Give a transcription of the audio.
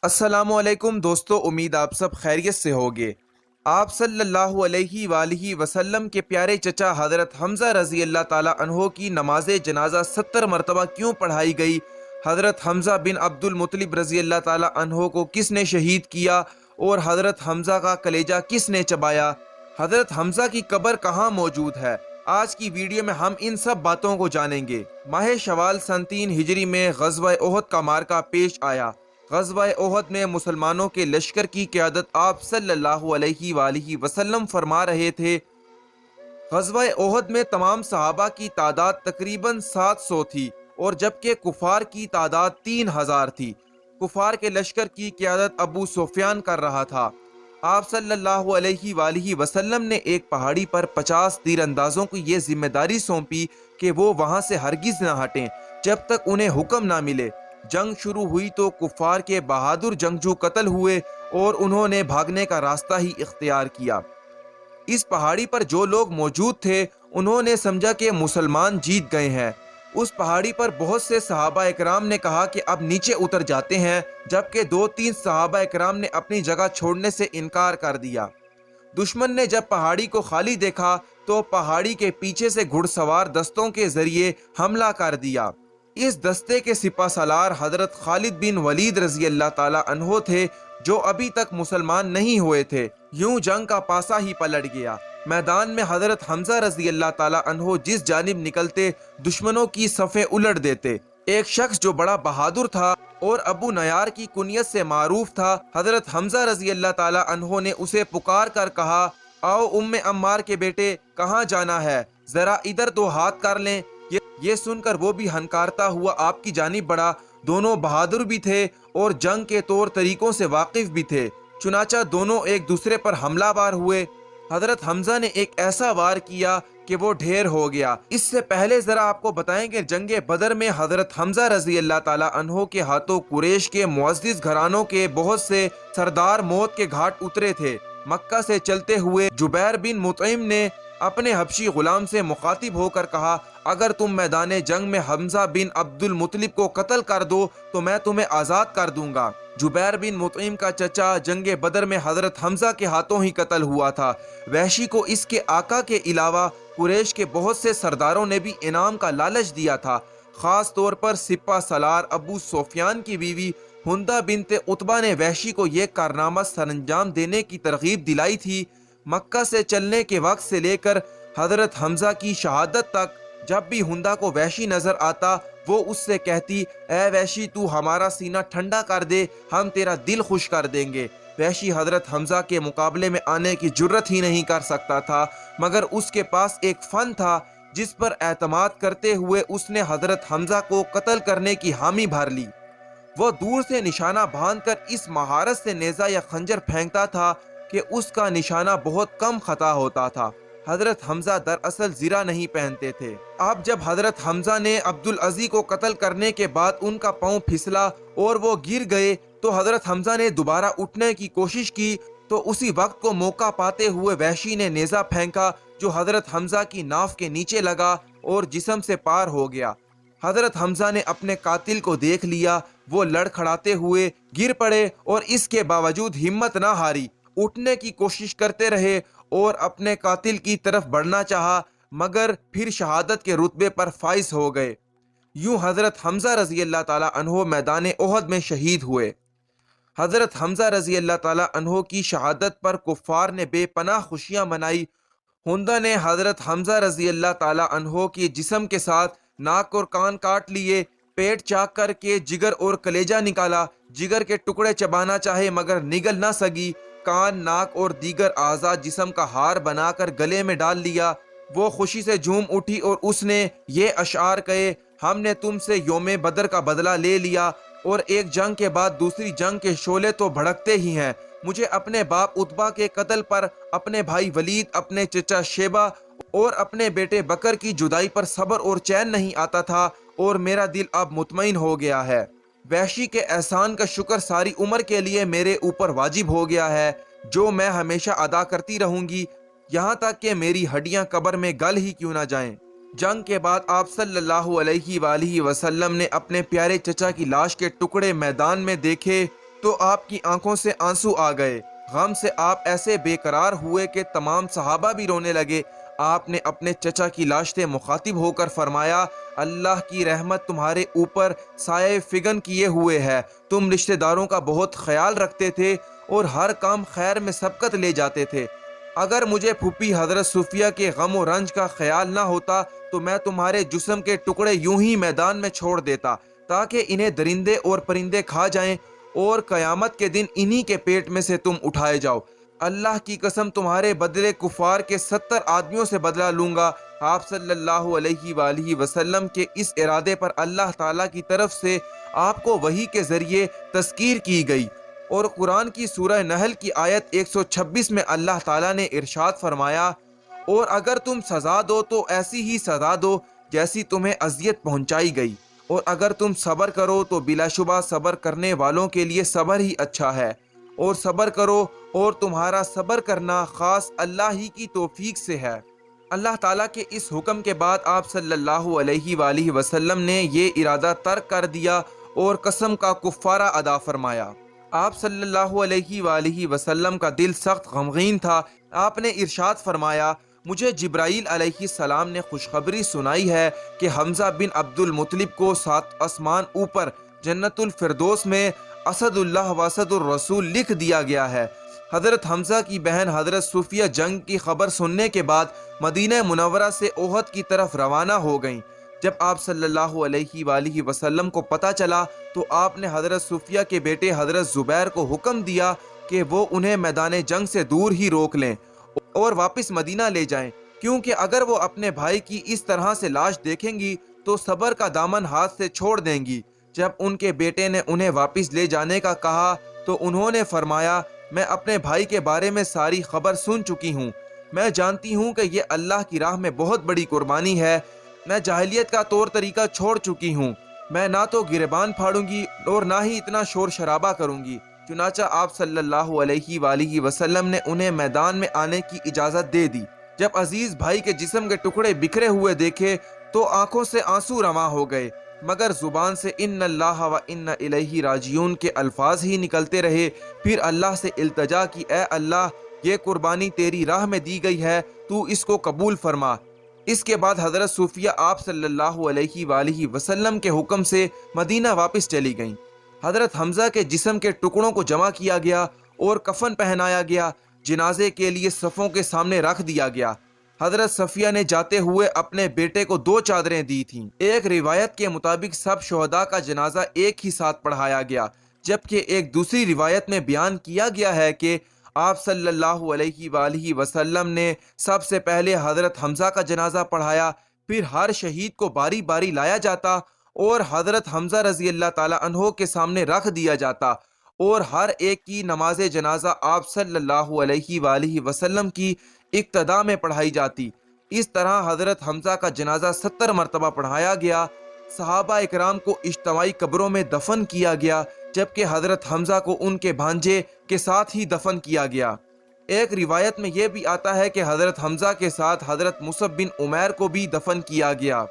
अस्सलामु अलैकुम दोस्तों, उम्मीद आप सब खैरियत से होगे। आप सल्लल्लाहु अलैहि वालिहि वसल्लम के प्यारे चचा हज़रत हमज़ा रज़ी अल्लाह ताला अन्हो की नमाज जनाजा 70 मरतबा क्यों पढ़ाई गई? हज़रत हमज़ा बिन अब्दुल मुत्तलिब रज़ी अल्लाह ताला अन्हो को किसने शहीद किया और हज़रत हमज़ा का कलेजा किसने चबाया? हज़रत हमज़ा की कब्र कहाँ मौजूद है? आज की वीडियो में हम इन सब बातों को जानेंगे। माह शवाल सन 3 हिजरी में ग़ज़वा ओहद का मार्का पेश आया। ग़ज़वा ओहद में मुसलमानों के लश्कर की क़यादत आप सल्लल्लाहु अलैहि वालिहि वसल्लम फरमा रहे थे। ग़ज़वा ओहद में तमाम सहाबा की तादाद तकरीबन 700 थी और जबकि कुफार की तादाद 3000 थी। कुफार के लश्कर की क़यादत अबू सुफियान कर रहा था। आप सल्लल्लाहु अलैहि वालिहि वसल्लम ने एक पहाड़ी पर 50 तीरंदाजों को ये जिम्मेदारी सौंपी कि वो वहाँ से हरगिज़ न हटें जब तक उन्हें हुक्म ना मिले। जंग शुरू हुई तो कुफार के बहादुर जंगजू कत्ल हुए और उन्होंने भागने का रास्ता ही इख्तियार किया। इस पहाड़ी पर जो लोग मौजूद थे उन्होंने समझा कि मुसलमान जीत गए हैं। उस पहाड़ी पर बहुत से सहाबा इकराम ने कहा कि अब नीचे उतर जाते हैं, जबकि 2-3 सहाबा इकराम ने अपनी जगह छोड़ने से इनकार कर दिया। दुश्मन ने जब पहाड़ी को खाली देखा तो पहाड़ी के पीछे से घुड़सवार दस्तों के जरिए हमला कर दिया। इस दस्ते के सिपाहसालार हजरत खालिद बिन वलीद रजी अल्लाह ताला अन्हो थे, जो अभी तक मुसलमान नहीं हुए थे। यूं जंग का पासा ही पलट गया। मैदान में हजरत हमजा रजी अल्लाह ताला अन्हो जिस जानिब निकलते दुश्मनों की सफ़े उलट देते। एक शख्स जो बड़ा बहादुर था और अबू नयार की कुनियत से मारूफ था, हजरत हमजा रजी अल्लाह ताला अन्हो ने उसे पुकार कर कहा, आओ उम्मे अम्मार के बेटे, कहाँ जाना है, जरा इधर दो हाथ कर लें। ये सुनकर वो भी हनकारता हुआ आपकी जानिब बढ़ा। दोनों बहादुर भी थे और जंग के तौर तरीकों से वाकिफ भी थे। चुनाचा दोनों एक दूसरे पर हमलावर हुए। हजरत हमजा ने एक ऐसा वार किया कि वो ढेर हो गया। इससे पहले जरा आपको बताएं कि जंगे बदर में हजरत हमजा रजी अल्लाह ताला अन्हो के हाथों कुरैश के मुअज़्ज़िज़ घरानों के बहुत से सरदार मौत के घाट उतरे थे। मक्का से चलते हुए जुबैर बिन मुतइम ने अपने हबशी गुलाम से मुखातिब होकर कहा, अगर तुम मैदान जंग में हमजा बिन अब्दुल मुत्तलिब को कत्ल कर दो तो मैं तुम्हें आज़ाद कर दूंगा। जुबैर बिन मुतइम का चचा जंगे बदर में हजरत हमजा के हाथों ही कत्ल हुआ था। वहशी को इसके आका के अलावा कुरैश के बहुत से सरदारों ने भी इनाम का लालच दिया था। खास तौर पर सिपा सलार अबू सुफियान की बीवी हुंदा बिनते उतबा ने वहशी को यह कारनामा सरंजाम देने की तरगीब दिलाई थी। मक्का से चलने के वक्त से लेकर हजरत हमजा की शहादत तक जब भी हुंदा को वहशी नजर आता वो उससे कहती, ए वहशी तू हमारा सीना ठंडा कर दे, हम तेरा दिल खुश कर देंगे। वहशी हजरत हमजा के मुकाबले में आने की जुर्रत ही नहीं कर सकता था, मगर उसके पास एक फन था जिस पर एतमाद करते हुए उसने हजरत हमजा को कत्ल करने की हामी भर ली। वो दूर से निशाना बांधकर इस महारत से नेजा या खंजर फेंकता था कि उसका निशाना बहुत कम खता होता था। हजरत हमजा दरअसल जीरा नहीं पहनते थे। अब जब हजरत हमजा ने अब्दुल अजी को कत्ल करने के बाद उनका पांव फिसला और वो गिर गए तो हजरत हमजा ने दोबारा उठने की कोशिश की, तो उसी वक्त को मौका पाते हुए वहशी ने नेजा फेंका जो हजरत हमजा की नाफ के नीचे लगा और जिस्म से पार हो गया। हजरत हमजा ने अपने कातिल को देख लिया। वो लड़खड़ाते हुए गिर पड़े और इसके बावजूद हिम्मत ना हारी, उठने की कोशिश करते रहे और अपने कातिल की तरफ बढ़ना चाहा, मगर फिर शहादत के रुतबे पर फाइज हो गए। यूं हजरत हमजा रजी अल्लाह ताला अन्हो मैदान ओहद में शहीद हुए। हजरत हमजा रजी अल्लाह ताला अन्हो की शहादत पर कुफ्फार ने बेपनाह खुशियां मनाई। हुंदा ने हजरत हमजा रजी अल्लाह ताला अन्हो के जिस्म के साथ नाक और कान काट लिए, पेट चाक करके जिगर और कलेजा निकाला। जिगर के टुकड़े चबाना चाहे मगर निगल ना सकी। कान, नाक और दीगर आज़ा जिस्म का हार बनाकर गले में डाल लिया। वो खुशी से झूम उठी और उसने ये अशार कहे, हमने तुमसे योम बदर का बदला ले लिया और एक जंग के बाद दूसरी जंग के शोले तो भड़कते ही हैं। मुझे अपने बाप उतबा के कत्ल पर, अपने भाई वलीद, अपने चचा शेबा और अपने बेटे बकर की जुदाई पर सब्र और चैन नहीं आता था और मेरा दिल अब मुतमईन हो गया है। वहशी के एहसान का शुक्र सारी उम्र के लिए मेरे ऊपर वाजिब हो गया है, जो मैं हमेशा अदा करती रहूंगी, यहाँ तक कि मेरी हड्डियां कब्र में गल ही क्यों ना जाएं। जंग के बाद आप सल्लल्लाहु अलैहि वसल्लम ने अपने प्यारे चचा की लाश के टुकड़े मैदान में देखे تو آپ کی آنکھوں سے آنسو آ گئے، غم سے آپ ایسے بے قرار ہوئے کہ تمام صحابہ بھی رونے لگے۔ آپ نے اپنے چچا کی لاش سے مخاطب ہو کر فرمایا، اللہ کی رحمت تمہارے اوپر سائے فگن کیے ہوئے ہے، تم رشتہ داروں کا بہت خیال رکھتے تھے اور ہر کام خیر میں سبقت لے جاتے تھے۔ اگر مجھے پھوپھی حضرت صفیہ کے غم و رنج کا خیال نہ ہوتا تو میں تمہارے جسم کے ٹکڑے یوں ہی میدان میں چھوڑ دیتا تاکہ انہیں درندے اور پرندے کھا جائیں اور قیامت کے دن انہی کے پیٹ میں سے تم اٹھائے جاؤ۔ اللہ کی قسم تمہارے بدلے کفار کے 70 آدمیوں سے بدلہ لوں گا۔ آپ صلی اللہ علیہ وآلہ وسلم کے اس ارادے پر اللہ تعالیٰ کی طرف سے آپ کو وحی کے ذریعے تذکیر کی گئی، اور قرآن کی سورہ نحل کی آیت 126 میں اللہ تعالیٰ نے ارشاد فرمایا، اور اگر تم سزا دو تو ایسی ہی سزا دو جیسی تمہیں اذیت پہنچائی گئی، اور اگر تم صبر کرو تو بلا شبہ صبر کرنے والوں کے لیے صبر ہی اچھا ہے، اور صبر کرو اور تمہارا صبر کرنا خاص اللہ ہی کی توفیق سے ہے۔ اللہ تعالیٰ کے اس حکم کے بعد آپ صلی اللہ علیہ وآلہ وسلم نے یہ ارادہ ترک کر دیا اور قسم کا کفارہ ادا فرمایا۔ آپ صلی اللہ علیہ وآلہ وسلم کا دل سخت غمگین تھا۔ آپ نے ارشاد فرمایا، مجھے جبرائیل علیہ السلام نے خوشخبری سنائی ہے کہ حمزہ بن عبد المطلب کو 7 آسمان اوپر جنت الفردوس میں اسد اللہ واسد الرسول لکھ دیا گیا ہے۔ حضرت حمزہ کی بہن حضرت صفیہ جنگ کی خبر سننے کے بعد مدینہ منورہ سے احد کی طرف روانہ ہو گئیں۔ جب آپ صلی اللہ علیہ وآلہ وسلم کو پتہ چلا تو آپ نے حضرت صفیہ کے بیٹے حضرت زبیر کو حکم دیا کہ وہ انہیں میدان جنگ سے دور ہی روک لیں اور واپس مدینہ لے جائیں، کیونکہ اگر وہ اپنے بھائی کی اس طرح سے لاش دیکھیں گی تو صبر کا دامن ہاتھ سے چھوڑ دیں گی۔ جب ان کے بیٹے نے انہیں واپس لے جانے کا کہا تو انہوں نے فرمایا، میں اپنے بھائی کے بارے میں ساری خبر سن چکی ہوں، میں جانتی ہوں کہ یہ اللہ کی راہ میں بہت بڑی قربانی ہے، میں جاہلیت کا طور طریقہ چھوڑ چکی ہوں، میں نہ تو گریبان پھاڑوں گی اور نہ ہی اتنا شور شرابہ کروں گی۔ چنانچہ آپ صلی اللہ علیہ وآلہ وسلم نے انہیں میدان میں آنے کی اجازت دے دی۔ جب عزیز بھائی کے جسم کے ٹکڑے بکھرے ہوئے دیکھے تو آنکھوں سے آنسو رواں ہو گئے، مگر زبان سے ان اللہ و انا الیہ راجعون کے الفاظ ہی نکلتے رہے۔ پھر اللہ سے التجا کی، اے اللہ، یہ قربانی تیری راہ میں دی گئی ہے، تو اس کو قبول فرما۔ اس کے بعد حضرت صفیہ آپ صلی اللہ علیہ وآلہ وسلم کے حکم سے مدینہ واپس چلی گئیں۔ حضرت حمزہ کے جسم کے ٹکڑوں کو جمع کیا گیا اور کفن پہنایا گیا، جنازے کے لیے صفوں کے سامنے رکھ دیا گیا۔ حضرت صفیہ نے جاتے ہوئے اپنے بیٹے کو 2 چادریں دی تھیں۔ ایک روایت کے مطابق سب شہداء کا جنازہ ایک ہی ساتھ پڑھایا گیا، جبکہ ایک دوسری روایت میں بیان کیا گیا ہے کہ آپ صلی اللہ علیہ وآلہ وسلم نے سب سے پہلے حضرت حمزہ کا جنازہ پڑھایا، پھر ہر شہید کو باری باری لایا جاتا اور حضرت حمزہ رضی اللہ تعالیٰ عنہ کے سامنے رکھ دیا جاتا، اور ہر ایک کی نماز جنازہ آپ صلی اللہ علیہ وآلہ وسلم کی اقتداء میں پڑھائی جاتی۔ اس طرح حضرت حمزہ کا جنازہ 70 مرتبہ پڑھایا گیا۔ صحابہ اکرام کو اجتماعی قبروں میں دفن کیا گیا، جبکہ حضرت حمزہ کو ان کے بھانجے کے ساتھ ہی دفن کیا گیا۔ ایک روایت میں یہ بھی آتا ہے کہ حضرت حمزہ کے ساتھ حضرت مصعب بن عمیر کو بھی دفن کیا گیا۔